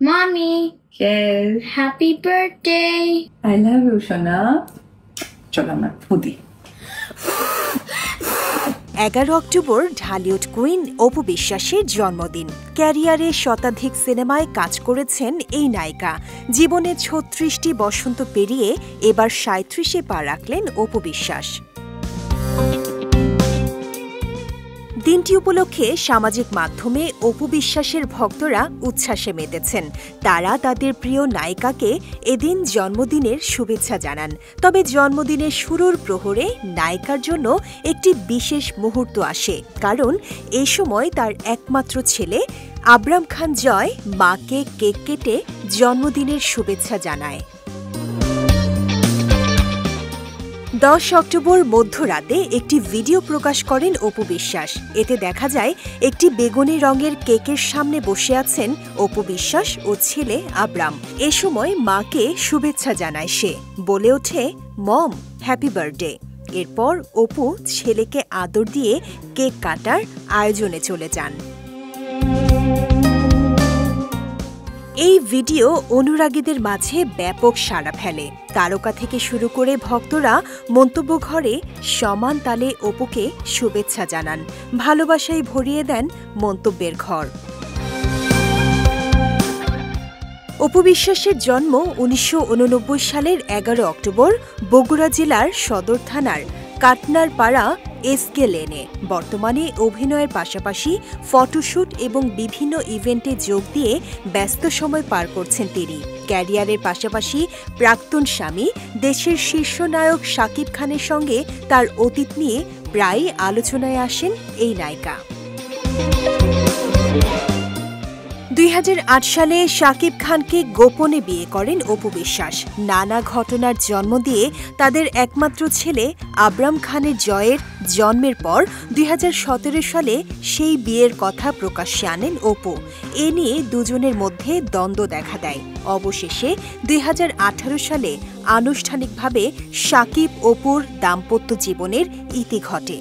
Mommy, Yes. happy birthday. I love you, সোনা। চলো আমরা ফুদি। 11 অক্টোবর ঢালিউড কুইন অপু বিশ্বাসের জন্মদিন। ক্যারিয়ারে শতাধিক সিনেমায় কাজ করেছেন এই নায়িকা। জীবনে ৩৬টি বসন্ত পেরিয়ে এবার ৩৭-এ পা রাখলেন অপু বিশ্বাস। দিনটি উপলক্ষে সামাজিক মাধ্যমে অপু বিশ্বাসের ভক্তরা উচ্ছ্বাসে মেতেছেন। তারা তাদের প্রিয় নায়িকাকে এদিন জন্মদিনের শুভেচ্ছা জানান। তবে জন্মদিনের শুরুর প্রহরে নায়িকার জন্য একটি বিশেষ মুহূর্ত আসে, কারণ এই সময় তার একমাত্র ছেলে আবরাম খান জয় মাকে কেক কেটে জন্মদিনের শুভেচ্ছা জানায়। 10 অক্টোবর মধ্যরাতে একটি ভিডিও প্রকাশ করেন অপু বিশ্বাস। এতে দেখা যায় একটি বেগুনি রঙের কেকের সামনে বসে আছেন অপু বিশ্বাস ও ছেলে আবরাম। এ সময় মাকে শুভেচ্ছা জানায় সে, বলে ওঠে, মম, হ্যাপি বার্থডে। এরপর অপু ছেলেকে আদর দিয়ে কেক কাটার আয়োজনে চলে যান। এই ভিডিও অনুরাগীদের মাঝে ব্যাপক সাড়া ফেলে। তারকা থেকে শুরু করে ভক্তরা মন্তব্য ঘরে সমান তালে অপুকে শুভেচ্ছা জানান, ভালোবাসায় ভরিয়ে দেন মন্তব্যের ঘর। অপু বিশ্বাসের জন্ম ১৯৮৯ সালের ১১ অক্টোবর বগুড়া জেলার সদর থানার কাটনার পাড়া এসকে লেনে। বর্তমানে অভিনয়ের পাশাপাশি ফটোশুট এবং বিভিন্ন ইভেন্টে যোগ দিয়ে ব্যস্ত সময় পার করছেন তিনি। ক্যারিয়ারের পাশাপাশি প্রাক্তন স্বামী দেশের শীর্ষ নায়ক শাকিব খানের সঙ্গে তার অতীত নিয়ে প্রায়ই আলোচনায় আসেন এই নায়িকা। ২০০৮ সালে শাকিব খানকে গোপনে বিয়ে করেন অপু বিশ্বাস। নানা ঘটনার জন্ম দিয়ে তাদের একমাত্র ছেলে আবরাম খানের জয়ের জন্মের পর ২০১৭ সালে সেই বিয়ের কথা প্রকাশ্যে আনেন অপু। এ নিয়ে দুজনের মধ্যে দ্বন্দ্ব দেখা দেয়। অবশেষে ২০১৮ সালে আনুষ্ঠানিকভাবে শাকিব অপুর দাম্পত্য জীবনের ইতি ঘটে।